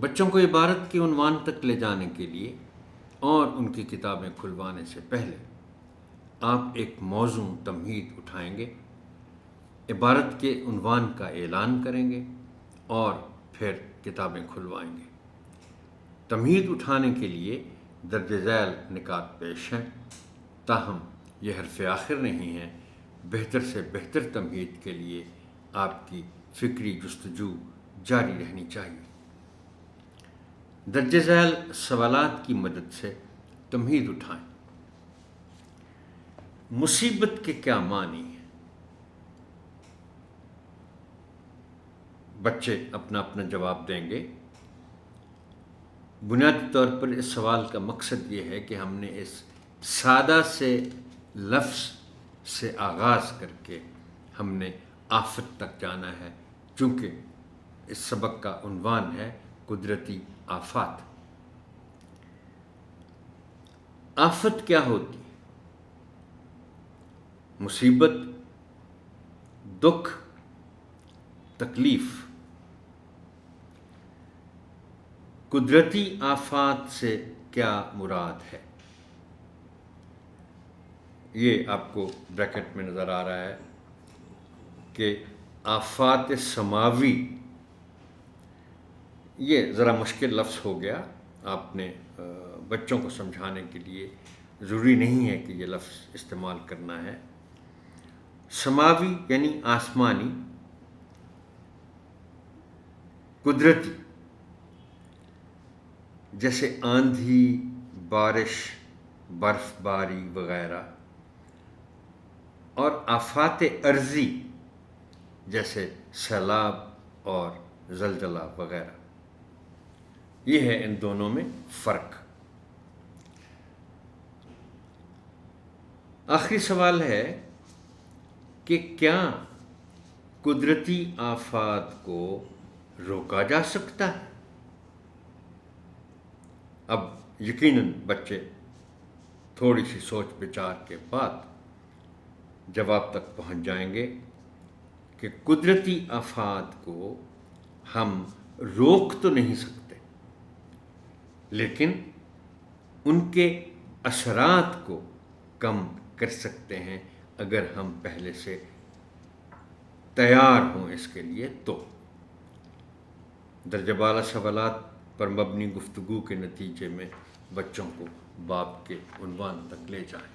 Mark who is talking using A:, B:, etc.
A: بچوں کو عبارت کے عنوان تک لے جانے کے لیے اور ان کی کتابیں کھلوانے سے پہلے آپ ایک موزوں تمہید اٹھائیں گے، عبارت کے عنوان کا اعلان کریں گے اور پھر کتابیں کھلوائیں گے۔ تمہید اٹھانے کے لیے درج ذیل نکات پیش ہیں، تاہم یہ حرف آخر نہیں ہے۔ بہتر سے بہتر تمہید کے لیے آپ کی فکری جستجو جاری رہنی چاہیے۔ درج ذیل سوالات کی مدد سے تمہید اٹھائیں۔ مصیبت کے کیا معنی ہیں؟ بچے اپنا اپنا جواب دیں گے۔ بنیادی طور پر اس سوال کا مقصد یہ ہے کہ ہم نے اس سادہ سے لفظ سے آغاز کر کے ہم نے آفت تک جانا ہے، چونکہ اس سبق کا عنوان ہے قدرتی آفات۔ آفت کیا ہوتی؟ مصیبت، دکھ، تکلیف۔ قدرتی آفات سے کیا مراد ہے؟ یہ آپ کو بریکٹ میں نظر آ رہا ہے کہ آفات سماوی، یہ ذرا مشکل لفظ ہو گیا، آپ نے بچوں کو سمجھانے کے لیے ضروری نہیں ہے کہ یہ لفظ استعمال کرنا ہے۔ سماوی یعنی آسمانی، قدرتی، جیسے آندھی، بارش، برف باری وغیرہ، اور آفات ارضی جیسے سیلاب اور زلزلہ وغیرہ۔ یہ ہے ان دونوں میں فرق۔ آخری سوال ہے کہ کیا قدرتی آفات کو روکا جا سکتا ہے؟ اب یقیناً بچے تھوڑی سی سوچ بچار کے بعد جواب تک پہنچ جائیں گے کہ قدرتی آفات کو ہم روک تو نہیں سکتے، لیکن ان کے اثرات کو کم کر سکتے ہیں اگر ہم پہلے سے تیار ہوں اس کے لیے تو۔ درجہ بالا سوالات پر مبنی گفتگو کے نتیجے میں بچوں کو باب کے عنوان تک لے جائیں۔